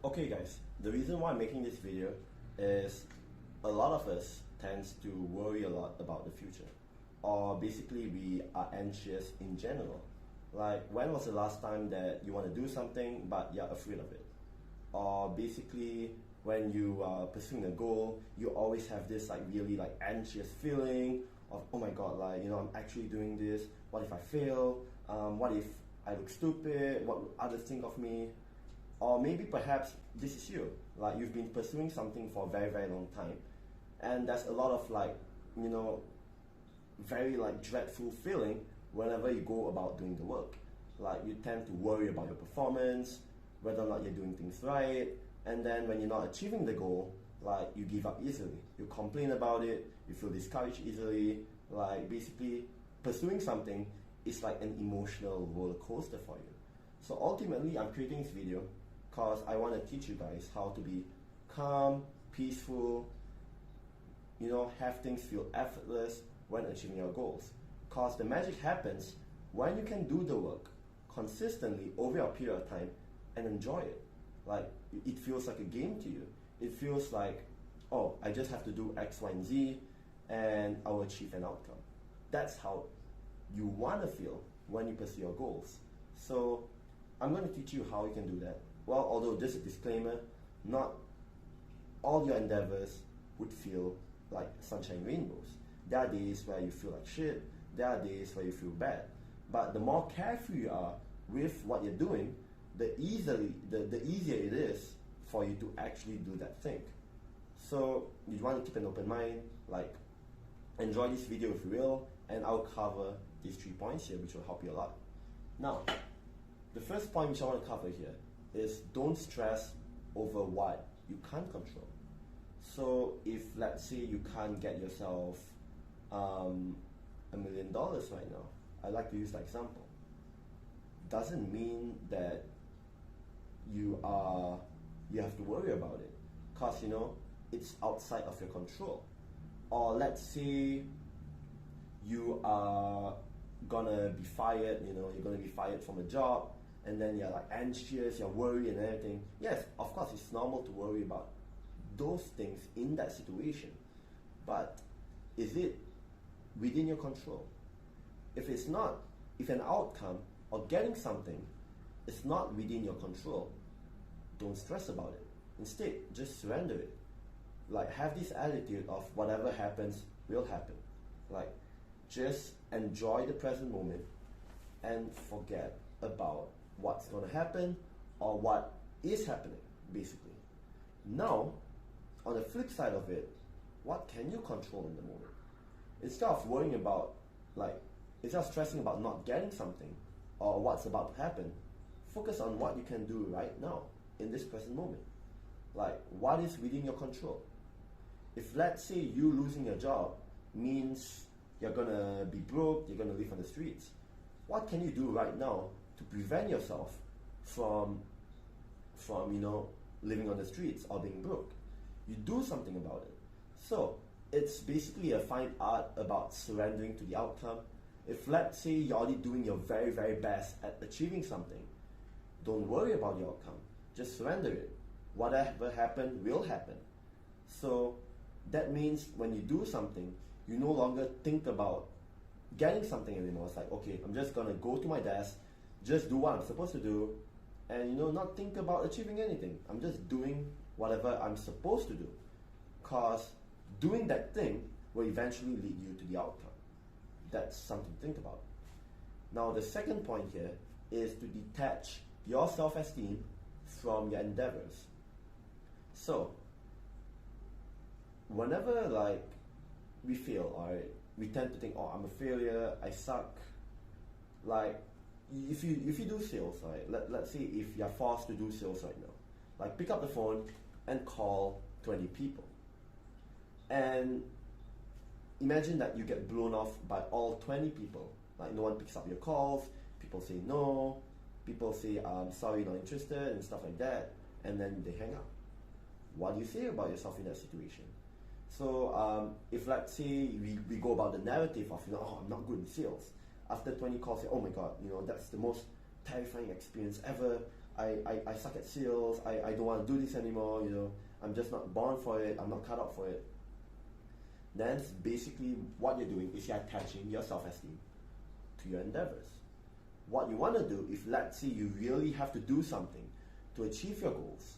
Okay guys, the reason why I'm making this video is a lot of us tends to worry a lot about the future, or basically we are anxious in general. Like, when was the last time that you want to do something but you're afraid of it? Or basically when you are pursuing a goal, you always have this really anxious feeling of, oh my god, I'm actually doing this, what if I fail, what if I look stupid, what will others think of me? Or maybe perhaps this is you, you've been pursuing something for a very, very long time, and there's a lot of very dreadful feeling whenever you go about doing the work. Like, you tend to worry about your performance, whether or not you're doing things right, and then when you're not achieving the goal, you give up easily. You complain about it, you feel discouraged easily. Basically, pursuing something is like an emotional roller coaster for you. So ultimately, I'm creating this video because I want to teach you guys how to be calm, peaceful, have things feel effortless when achieving your goals. Because the magic happens when you can do the work consistently over a period of time and enjoy it. It feels like a game to you. It feels like, oh, I just have to do X, Y, and Z and I'll achieve an outcome. That's how you want to feel when you pursue your goals. So I'm going to teach you how you can do that. Well, although this is a disclaimer, not all your endeavors would feel like sunshine and rainbows. There are days where you feel like shit, there are days where you feel bad. But the more carefree you are with what you're doing, the easier it is for you to actually do that thing. So you want to keep an open mind, enjoy this video if you will, and I'll cover these 3 points here which will help you a lot. Now, the first point which I want to cover here is don't stress over what you can't control. So if, let's say, you can't get yourself $1 million right now, I like to use that example, doesn't mean that you have to worry about it, because it's outside of your control. Or let's say you are gonna be fired, you're gonna be fired from a job, and then you're anxious, you're worried and everything. Yes, of course, it's normal to worry about those things in that situation, but is it within your control? If it's not, if an outcome or getting something is not within your control, don't stress about it. Instead, just surrender it. Have this attitude of whatever happens will happen. Just enjoy the present moment and forget about what's going to happen or what is happening, basically. Now, on the flip side of it, what can you control in the moment? Instead of worrying about, instead of stressing about not getting something or what's about to happen, focus on what you can do right now in this present moment. What is within your control? If, let's say, you losing your job means you're gonna be broke, you're gonna live on the streets, what can you do right now to prevent yourself from living on the streets or being broke? You do something about it. So it's basically a fine art about surrendering to the outcome. If, let's say, you're already doing your very, very best at achieving something, don't worry about the outcome. Just surrender it. Whatever happened will happen. So that means when you do something, you no longer think about getting something anymore. It's okay, I'm just gonna go to my desk, just do what I'm supposed to do, and not think about achieving anything. I'm just doing whatever I'm supposed to do, because doing that thing will eventually lead you to the outcome. That's something to think about. Now, the second point here is to detach your self-esteem from your endeavors. So whenever we fail, alright, we tend to think, oh, I'm a failure, I suck. If you do sales, right, let's say if you're forced to do sales right now, pick up the phone and call 20 people, and imagine that you get blown off by all 20 people. No one picks up your calls, people say no, people say sorry, not interested, and stuff like that, and then they hang up. What do you say about yourself in that situation? So if, let's say, we go about the narrative of, oh, I'm not good in sales. After 20 calls, say, oh my god, that's the most terrifying experience ever. I suck at sales, I don't want to do this anymore, I'm just not born for it, I'm not cut out for it. Then basically what you're doing is you're attaching your self-esteem to your endeavors. What you want to do, if let's say you really have to do something to achieve your goals,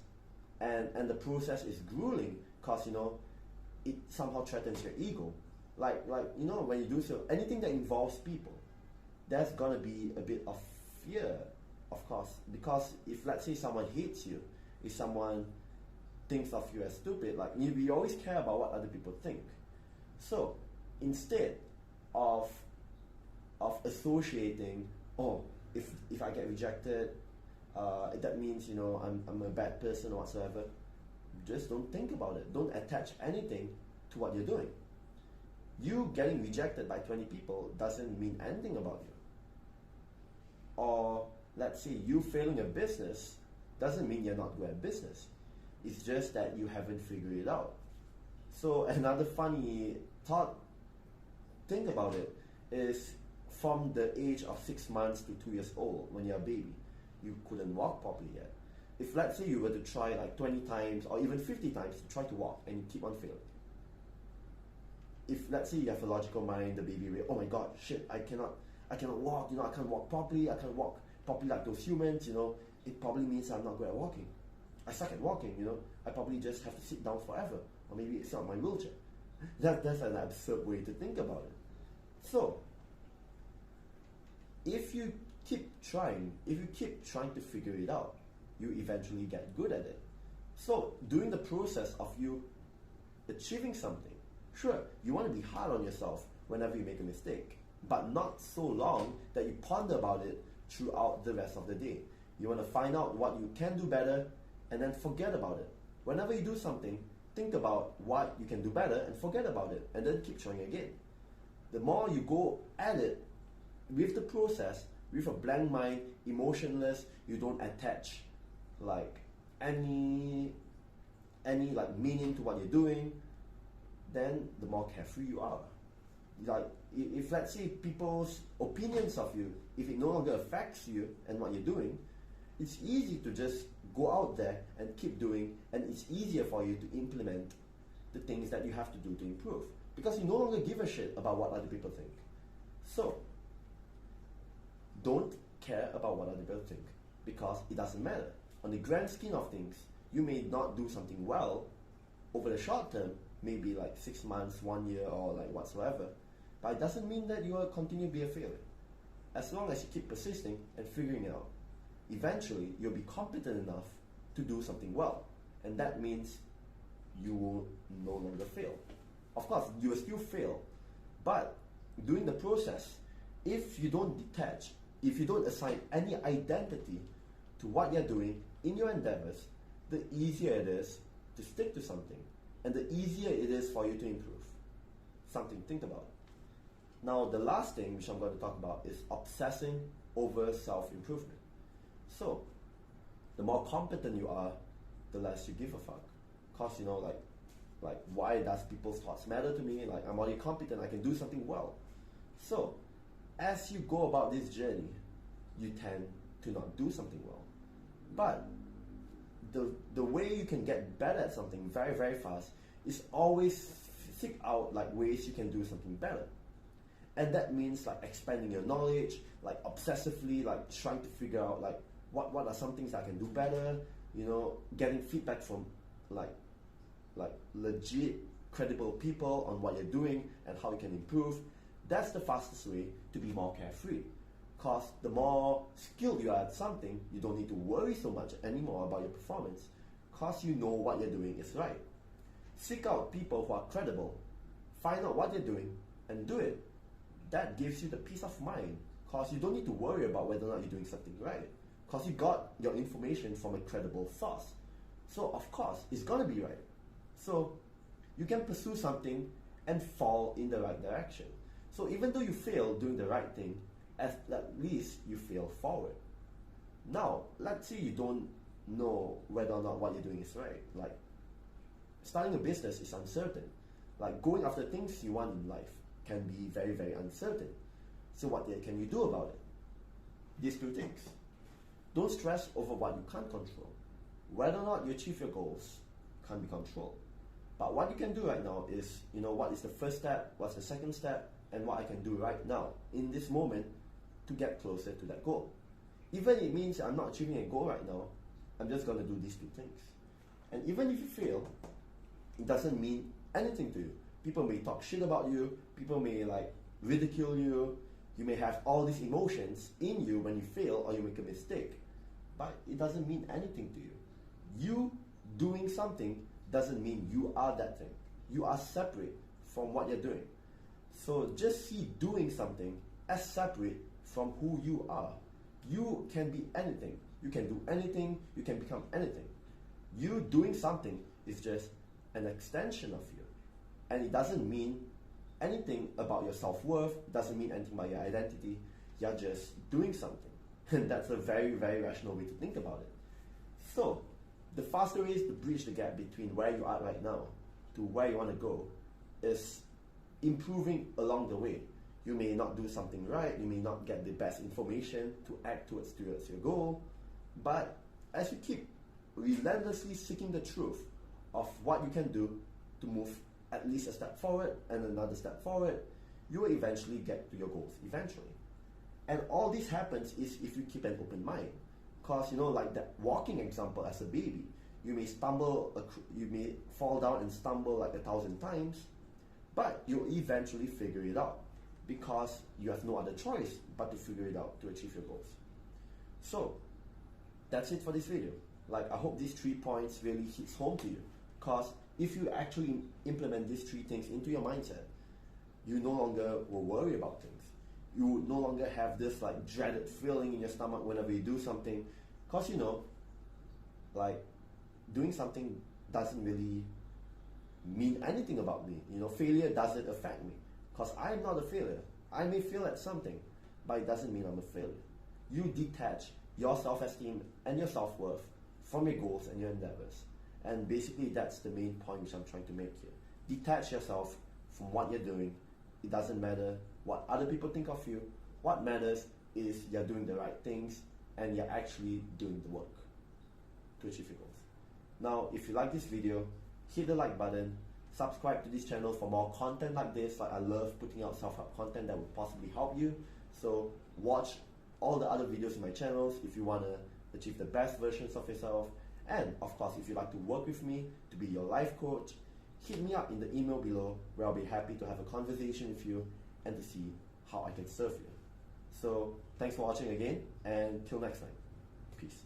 and the process is grueling because it somehow threatens your ego. Like when you do so, anything that involves people, there's gonna be a bit of fear, of course, because if let's say someone hates you, if someone thinks of you as stupid, we always care about what other people think. So instead of associating, if I get rejected, that means I'm a bad person or whatsoever, just don't think about it. Don't attach anything to what you're doing. You getting rejected by 20 people doesn't mean anything about you. Or let's say you failing a business doesn't mean you're not good at business. It's just that you haven't figured it out. So another funny thought, think about it, is from the age of 6 months to 2 years old, when you're a baby, you couldn't walk properly yet. If let's say you were to try 20 times or even 50 times to try to walk and you keep on failing. If let's say you have a logical mind, the baby will, oh my god, shit, I cannot walk, I can't walk properly, I can't walk properly like those humans, it probably means I'm not good at walking. I suck at walking, I probably just have to sit down forever, or maybe it's not my wheelchair. That's an absurd way to think about it. So, if you keep trying to figure it out, you eventually get good at it. So, during the process of you achieving something, sure, you want to be hard on yourself whenever you make a mistake, but not so long that you ponder about it throughout the rest of the day. You want to find out what you can do better and then forget about it. Whenever you do something, think about what you can do better and forget about it, and then keep trying again. The more you go at it with the process, with a blank mind, emotionless, you don't attach any meaning to what you're doing, then the more carefree you are. If let's say people's opinions of you, if it no longer affects you and what you're doing, it's easy to just go out there and keep doing, and it's easier for you to implement the things that you have to do to improve, because you no longer give a shit about what other people think. So don't care about what other people think, because it doesn't matter. On the grand scheme of things, you may not do something well over the short term, maybe 6 months, 1 year, or whatsoever, but it doesn't mean that you will continue to be a failure. As long as you keep persisting and figuring it out, eventually you'll be competent enough to do something well, and that means you will no longer fail. Of course, you will still fail, but during the process, if you don't detach, if you don't assign any identity to what you're doing in your endeavors, the easier it is to stick to something, and the easier it is for you to improve. Something to think about. Now, the last thing which I'm going to talk about is obsessing over self-improvement. So, the more competent you are, the less you give a fuck. Because, why does people's thoughts matter to me? I'm already competent, I can do something well. So, as you go about this journey, you tend to not do something well. But the way you can get better at something very, very fast is always seek out ways you can do something better. And that means expanding your knowledge, obsessively, trying to figure out what are some things I can do better, getting feedback from legit credible people on what you're doing and how you can improve. That's the fastest way to be more carefree. Because the more skilled you are at something, you don't need to worry so much anymore about your performance, because you know what you're doing is right. Seek out people who are credible, find out what they're doing, and do it. That gives you the peace of mind, because you don't need to worry about whether or not you're doing something right, because you got your information from a credible source. So of course, it's gonna be right. So you can pursue something and fall in the right direction. So even though you fail doing the right thing, at least you fail forward. Now, let's say you don't know whether or not what you're doing is right. Starting a business is uncertain. Going after things you want in life can be very, very uncertain. So what can you do about it? These two things. Don't stress over what you can't control. Whether or not you achieve your goals can't be controlled. But what you can do right now is, what is the first step, what's the second step, and what I can do right now, in this moment, to get closer to that goal. Even if it means I'm not achieving a goal right now, I'm just going to do these two things. And even if you fail, it doesn't mean anything to you. People may talk shit about you, people may ridicule you, you may have all these emotions in you when you fail or you make a mistake, but it doesn't mean anything to you. You doing something doesn't mean you are that thing. You are separate from what you're doing. So just see doing something as separate from who you are. You can be anything. You can do anything. You can become anything. You doing something is just an extension of you. And it doesn't mean anything about your self-worth. It doesn't mean anything about your identity. You're just doing something. And that's a very, very rational way to think about it. So, the faster way to bridge the gap between where you are right now to where you want to go is improving along the way. You may not do something right, you may not get the best information to act towards your goal, but as you keep relentlessly seeking the truth of what you can do to move at least a step forward and another step forward, you will eventually get to your goals, eventually. And all this happens is if you keep an open mind. Because, like that walking example as a baby, you may you may fall down and stumble 1,000 times, but you'll eventually figure it out because you have no other choice but to figure it out to achieve your goals. So, that's it for this video. I hope these 3 points really hits home to you, because if you actually implement these 3 things into your mindset, you no longer will worry about things. You would no longer have this dreaded feeling in your stomach whenever you do something, because doing something doesn't really mean anything about me. Failure doesn't affect me, because I'm not a failure. I may fail at something, but it doesn't mean I'm a failure. You detach your self-esteem and your self-worth from your goals and your endeavors, and basically that's the main point which I'm trying to make here. Detach yourself from what you're doing. It doesn't matter what other people think of you. What matters is you're doing the right things and you're actually doing the work to achieve your goals. Now, if you like this video, hit the like button, subscribe to this channel for more content like this. I love putting out self-help content that would possibly help you. So watch all the other videos in my channels if you want to achieve the best versions of yourself. And of course, if you'd like to work with me to be your life coach, hit me up in the email below, where I'll be happy to have a conversation with you and to see how I can serve you. So thanks for watching again, and till next time, peace.